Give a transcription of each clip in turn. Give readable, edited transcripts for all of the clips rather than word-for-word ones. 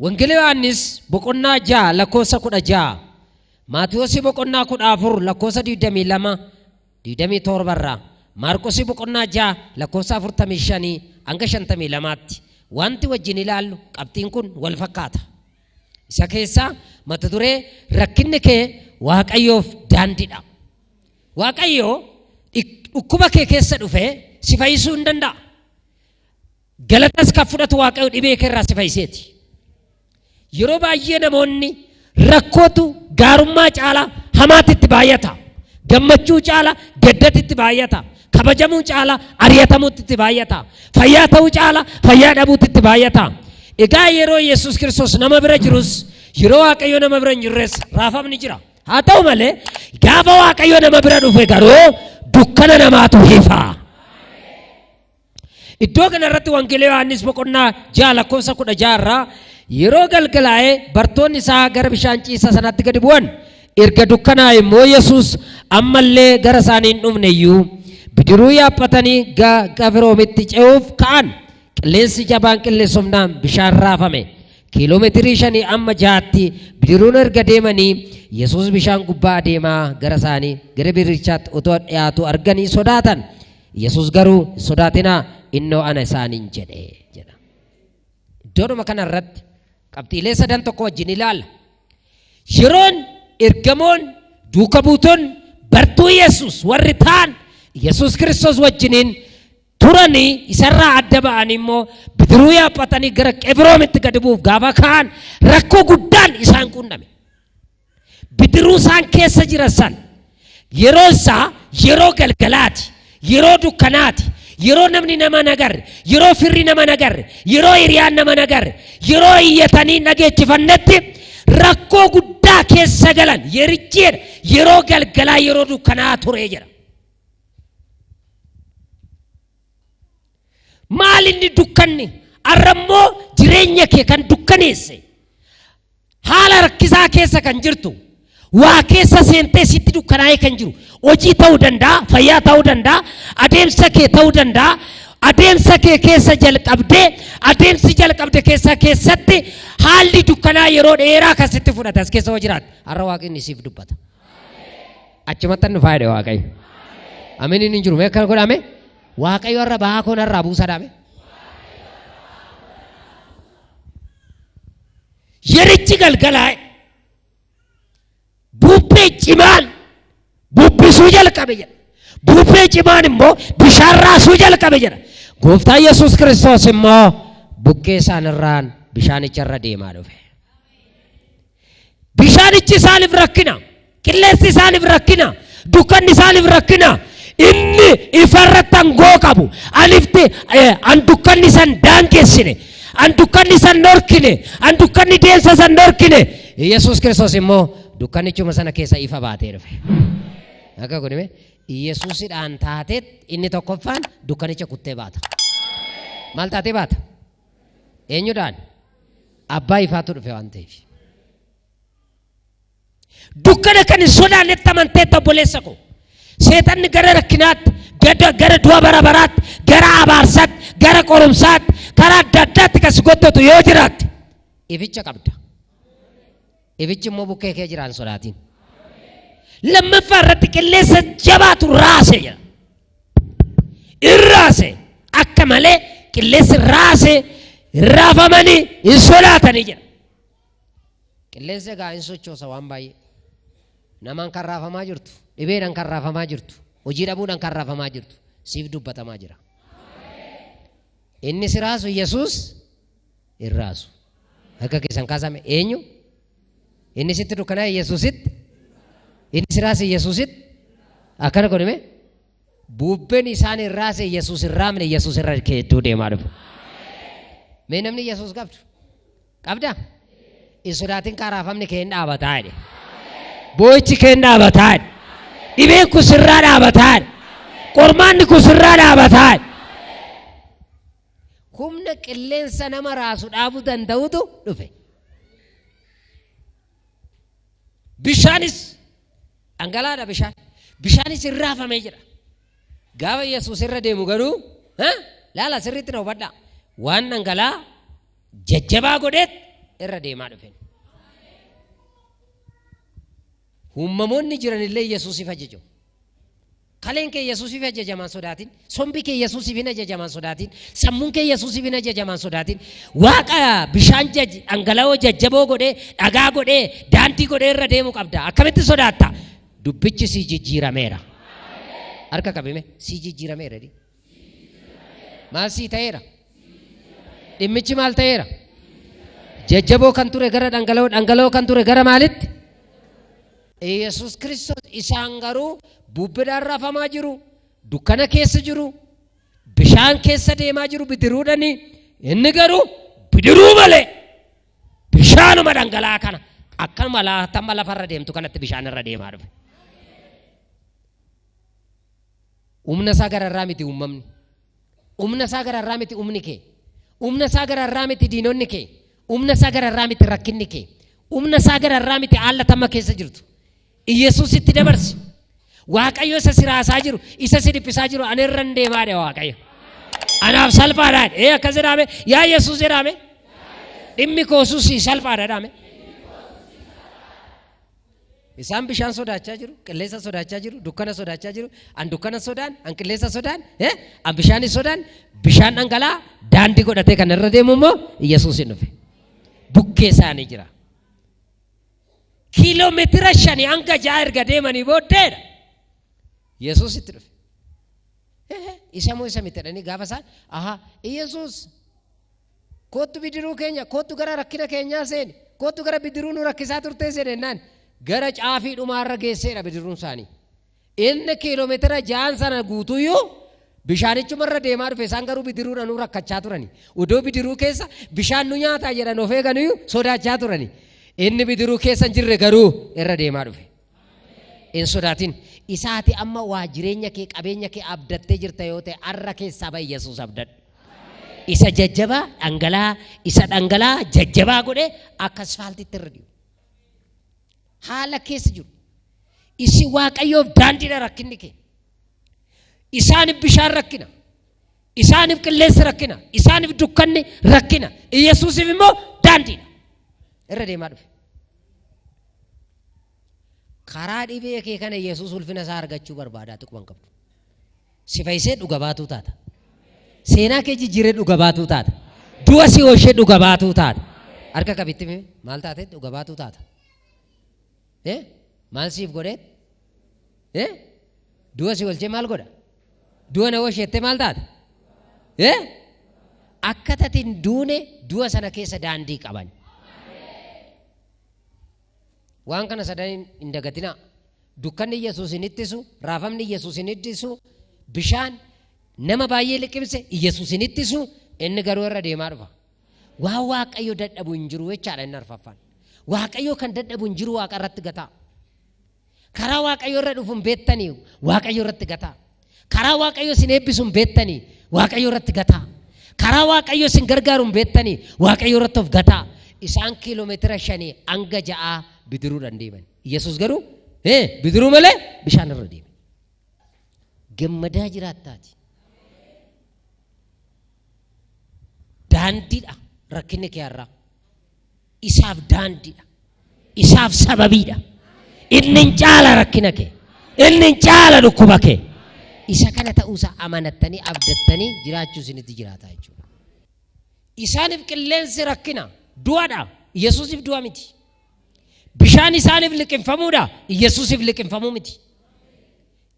Wangeelii Yohaannis boqonnaa 6 lakkoofsa 16. Maatiyoosi boqonnaa 14 lakkoofsa 22 27 irraa. Maarqosi boqonnaa 6 lakkoofsa 45 hanga 52tti. Wanti wajjin ilaallu qabxiin kun wal fakkaata. Isa keessaa mata duree rakkinni kee Waaqayyoof daandiidha. Waaqayyo dhukkuba kee keessa dhufee si fayyisuu hin danda'a. Galatas kan fudhatu Waaqayyo dhibee kee irraa si fayyiseeti. Yeroo baay'ee namoonni rakkootu gaarummaa caalaa hamaatti itti baay'ata. Gammachuu caalaa gaddatti itti baay'ata. Kabajamuu caalaa ari'atamuutti itti baay'ata. Fayyaa ta'uu caalaa fayyaa dhabuutti itti baay'ata. Egaa yeroo Yesuus Kiristoos nama bira jirus yeroo Waaqayyo nama bira hin jirres raafamni jira. Haa ta'u malee gaafa Waaqayyo nama bira dhufe garuu dukkana namaatu hiifa. Iddoo kanarratti wangeelii Yohaannis boqonnaa 6 lakkoofsa 16 irraa yeroo galgalaa'ee bartoonni isaa gara bishaan ciisaa sanatti gadi bu'an erga dukkanaa immoo Yesuus ammallee gara isaanii hin dhufne iyyuu bidiruu yaabbatanii Qifirnahoomitti ce'uuf ka'an. Qilleensi jabaan qilleensofnaan bishaan raafame. Kiiloomeetirii 5 amma 6tti bidiruun erga deemanii Yesuus bishaan gubbaa adeemaa gara isaanii gara bidirichaatti otoo dhiyaatu arganii sodaatan. Yesuus garuu sodaatinaa innoo ana isaaniin jedhe. Iddoodhuma kanarratti qabxiilee 3 tokko wajjin ilaalla. Yeroon ergamoon duuka buutoon bartuu Yesuus warri ta'an Yesuus Kiristoos wajjiniin turanii isarraa adda ba'anii immoo bidiruu yaabbatanii gara Qifirnahoomitti gadi bu'uuf gaafa ka'an rakkoo guddaan isaan qunname. Bidiruu isaan keessa jiran san yeroo isaa yeroo galgalaati, yeroo dukkanaati, yeroo namni nama nagarre, yeroo firri nama nagarre, yeroo hiriyaan nama nagarre, yeroo iyyatanii dhageessifannetti rakkoo guddaa keessa galan yericheedha. Yeroo galgalaa yeroo dukkanaa ture jira. Maal inni dukkanni arrammoo jireenya kee kan dukkaneesse haala rakkisaa keessa kan jirtu waa keessa seentee sitti dukkanaa'ee kan jiru hojii ta'uu danda'a, fayyaa ta'uu danda'a, adeemsa kee ta'uu danda'a. Adeemsa kee keessa jalqabdee adeemsi jalqabde keessatti haalli dukkanaa yeroo dheeraa akkasitti fudhatas keessa hoo jiraatu har'a Waaqni siif dubbata. Achumatti nu fayyade Waaqayyo. Ameen inni jiru meeqa godhame? Waaqayyo har'a bahaa koon har'aa buusa dhaame. Yerichi galgalaa'e bubbee cimaan bubbisuu jalqabe jedha. Bubbee cimaan immoo bishaan raasuu jalqabe jedha. Gooftaan Yesuus Kiristoos immoo bukkee isaanirraan bishaanicha irra deemaa dhufe. Bishaanichi isaaniif rakkina, qilleensi isaaniif rakkina, dukkanni isaaniif rakkina. Inni ifarratti aangoo qabu. Alifti an dukkanni san daangeessine, an dukkanni san dhorkine, an dukkanni deemsa san dhorkine. Yesuus Kiristoos immoo dukkanichuma sana keessa ifa baatee dhufe. Akka godhame Yesuusidhaan taateet inni tokkoffaan dukkanicha kuttee baata. Maal taatee baata? Eenyudhaan? Abbaa ifaatu dhufe waan ta'eef. Dukkana kan hin sodaannetti amanteetta obboleessa koo. Seetanni gara rakkinaatti, gara du'a bara baraatti, gara abaarsaatti, gara qorumsaatti, karaa adda addaatti kan si gottatu yoo jiraatte ificha qabda. Ifichi immoo bukkee kee jiraan sodaatiin. Lammaffaa irratti qilleensa jabaatu raase jira. Irraase akka malee qilleensi raase raafamanii hin sodaatanii jira. Qilleensi egaa hin sochoosa waan baay'ee. Namaan kan raafamaa jirtu, dhibeedhaan kan raafamaa jirtu, hojii dhabuudhaan kan raafamaa jirtu siif dubbatamaa jira. Inni si raasu Yesuus hin raasu. Akka keessan kaasame eenyu? Inni sitti dukkanaa'e Yesuusitti. Inni si raase Yesuusitti. Akkana godhame bubbeen isaan hin raase Yesuus hin raamne Yesuus irra keedduu deemaa dhufu. Mee namni Yesuus qabdu? Qabdaa? Hin sodaatin kan raafamni kee hin dhaabataa jedhe. Boo'ichi kee hin dhaabataa jedhe. Dhibeen kun sirraa dhaabataa jedhe. Qormaanni kun sirraa dhaabataa jedhe. Humna qilleensa nama raasu dhaabuu danda'utu dhufe. Bishaanis dhangalaadha bishaan. Bishaanis hin raafamee jira. Gaafa Yesuus irra deemu garuu laala sirriitti na hubadhaa. Waan dhangalaa jajjabaa godheet irra deemaa dhufe. Uumamoonni jiranillee Yesuusiif ajajamu. Kaleen kee Yesuusiif ajajaman sodaatin. Sombi kee Yesuusiif hin ajajaman sodaatin. Sammuun kee Yesuusiif hin ajajaman sodaatin. Waaqa bishaan dhangala'oo jajjaboo godhee dhagaa godhee daandii godhee irra deemuu qabda. Akkamitti sodaatta? Dubbichi si jijjiirameera. Harka qabime si jijjiirameera. Maal si ta'eera? Dhimmichi maal ta'eera? Jajjaboo kan ture gara dhangala'oo kan ture gara maalitti? Yesus Kiristoos isaan garuu bubbidhaan raafamaa jiru, dukkana keessa jiru, bishaan keessa deemaa jiru bidiruudhani. Inni garuu bidiruu malee bishaanuma dhangala'aa kana akkanuma laatamma lafarra deemtu kanatti bishaan irra deemaa dhufe. Humna isaa gararraa miti uumamni. Humna isaa gararraa miti humni kee. Humna isaa gararraa miti diinonni kee. Humna isaa gararraa miti rakkinni kee. Humna isaa gararraa miti haala tamma keessa jirtu. Yesuus itti dabarsi. Waaqayyo isa siraasaa jiru, isa si dhiphisaa jiru ani irra deemaadha Waaqayyo. Anaaf salphaadhaan. Akkas jedhame yaa Yesuus jedhame. Dhimmi koosus salphaadha jedhame. Isaan bishaan sodaachaa jiru, qilleensa sodaachaa jiru, dukkana sodaachaa jiru. An dukkana sodaan, an qilleensa sodaan, an bishaan sodaan, bishaan dhangala'aa daandii godhatee kan irra deemu immoo Yesuus hin dhufe. Bukkee isaanii jira. Kiiloomeetira 5 hanga 6 erga deemanii booddeedha. Yesuus itti dhufe. Isa moo isa miti jedhanii gaafa isaan Yesuus kootu bidiruu keenya, kootu gara rakkina keenyaa seeni, kootu gara bidiruu nu rakkisaa turtee seeni jennaan gara caafii dhumaarra geesseedha bidiruun isaanii. Inni kiiloomeetira 6 sana guutuyyuu bishaanichumarra deemaa dhufe. Isaan garuu bidiruudha nu rakkachaa turani. Udoo bidiruu keessa bishaan nu nyaataa jedhan of eeganiyyuu sodaachaa turani. Inni bidiruu keessa hin jirre garuu irra deemaa dhufe. Hin sodaatin. Isaati amma waa jireenya kee qabeenya kee abdattee jirta yoo ta'e har'a keessaa ba'i Yesuus abdadhu. Isa jajjabaa dhangala'aa isa dhangala'aa jajjabaa godhee akka asfaaltiitti irra deemu. Haala keessa jiru. Isi Waaqayyoof daandiidha rakkinni kee. Isaaniif bishaan rakkina. Isaaniif qilleensi rakkina. Isaaniif dukkanni rakkina. Yesuusiif immoo daandiidha. Irra deemaa dhufe. Karaa dhibee kee kana Yesuus ulfina isaa argachuu barbaadaa tuqman qabdu. Si fayyisee dhuga baatuu taata. Seenaa kee jijjiiree dhuga baatuu taata. Du'a si oolchee dhuga baatuu taata. Harka qabitti maal taate dhuga baatuu taata. Maal siif godhee? Du'a si oolchee maal godha? Du'a na oolcheettee maal taata? Akka tatiin duune du'a sana keessa daandii qaban. Waan kana sadan hin dagatinaa. Dukkanni Yesuus hin ittisu, raafamni Yesuus hin ittisu, bishaan nama baay'ee liqimse Yesuus hin ittisu, inni garuu irra deemaa dhufa. Waa Waaqayyo dadhabu hin jiru jechaadha inni arfaffaan. Waaqayyo kan dadhabu hin jiru Waaqa irratti gataa. Karaa Waaqayyo irra dhufu hin beektanii Waaqayyo irratti gataa. Karaa Waaqayyo sin eebbisu hin beektanii Waaqayyo irratti gataa. Karaa Waaqayyo sin gargaaru hin beektanii Waaqayyo irratti of gataa. Isaan kiiloomeetira 5 hanga 6 bidiruudhaan deeman. Yesuus garuu bidiruu malee bishaan irra deeme. Gammadaa jiraattaati. Daandiidha rakkinni kee irraa. Isaaf daandiidha. Isaaf sababiidha. Inni caala rakkina kee. Inni caala dhukkuba kee. Isa kana ta'uusaa amanattanii abdattanii jiraachuu isinitti jiraataa jechuudha. Isaaniif qilleensi rakkina. Du'aadha. Yesuusiif du'a miti. Bishaan isaaniif liqinfamuudha. Yesuusiif liqinfamuu miti.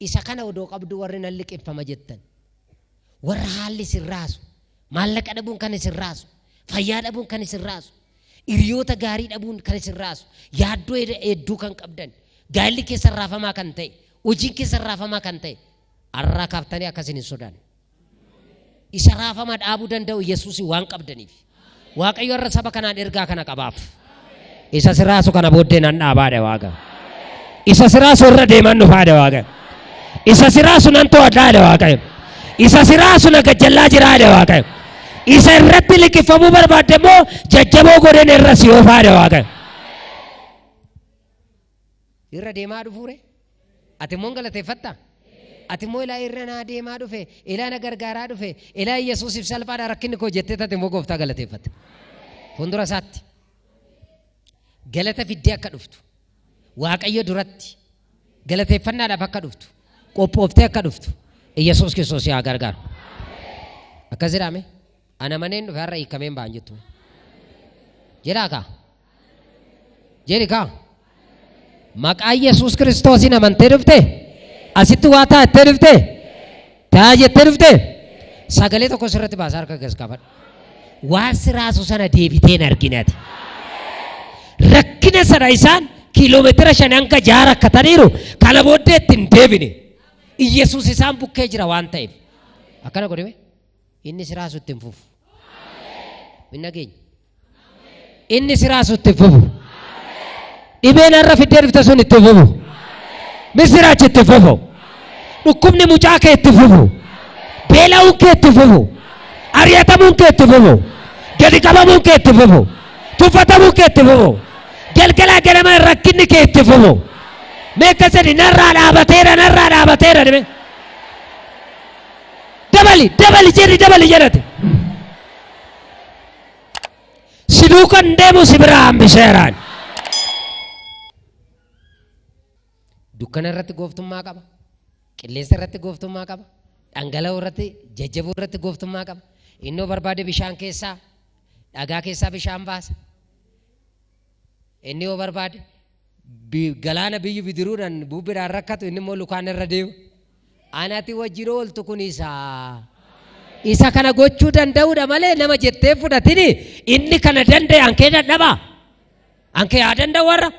Isa kana odoo qabdu warri nan liqinfama jettan. Warra haalli sirraasu. Maallaqa dhabuun kan isin raasu. Fayyaa dhabuun kan isin raasu. Hiriyoota gaarii dhabuun kan isin raasu. Yaaddoo hedduu kan qabdan. Gaalli keessan raafamaa kan ta'e. Hojiin keessan raafamaa kan ta'e. Arraa kaaftanii akkasin hin sodaanne. Isa raafamaa dhaabuu danda'u Yesuusii waan qabdaniif. Waaqayyo irra saba kanaan ergaa kana qabaaf. Isa siraasu kana booddee nan dhaabaadha Waaqa. Isa siraasu irra deeman dhufaadha Waaqa. Isa siraasu nan to'adhaadha Waaqa. Isa siraasu na gajjallaa jiraadha Waaqa. Isa irratti liqinfamuu barbaadde immoo jajjaboo godheen irra si oofaadha Waaqa. Irra deemaa dhufuure? Ati immoo galateeffatta? Ati immoo ilaa irra naa deemaa dhufe, ilaa na gargaaraa dhufe, ilaa Yesuusiif salphaadha rakkinni koo jettee taate immoo gooftaa galateeffatte. Fuuldura isaatti galata fiddee akka dhuftu waaqayyo duratti galateeffannaadhaaf akka dhuftu qophooftee akka dhuftu Yesuus Kiristoos yaa gargaaru. Akkas jedhame ana maneen dhufe har'a hiikameen ba'an jettu jedhaa kaa jedhi kaa maqaa Yesuus Kiristoosiin amantee dhufte asitti waa taattee dhufte taa jettee dhufte sagalee tokko sirratti baasaa harka keessa qabadhu. Waan siraasu sana deebiteen arginati rakkina sana isaan kiiloomeetira 5 hanga 6 akka taniiru kana booddee ittiin deebine Yesuus isaan bukkee jira waan ta'eef akkana godhime inni siraasu ittiin fufu minna keenya inni siraasu ittiin fufu dhibeen har'a fiddee dhufte sun ittiin fufu misiraachi ittiin fufu dhukkubni mucaa kee ittiin fufu beela'uun kee ittiin fufu ari'atamuun kee ittiin fufu gadi qabamuun kee ittiin fufu tuffatamuun kee ittiin fufu galgalaa ganama rakkinni kee ittiin fufu meeqa sadi narraa dhaabateera dhime dabali jedhate siduu kan deemu si biraa hambiseeraan dukkana irratti gooftummaa qaba qilleensa irratti gooftummaa qaba dhangala'oo irratti jajjabuu irratti gooftummaa qaba innoo barbaade bishaan keessaa dhagaa keessaa bishaan baasa inni yoo barbaade galaana biyyu bidiruudhaan bubbidhaan rakkatu inni immoo lukaan irra deemu anati wajjin ooltu kun isa kana gochuu danda'uudha malee nama jettee fudhatini inni kana danda'e ankee dadhaba ankee haa danda'u warra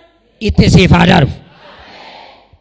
itti siif haa darbu.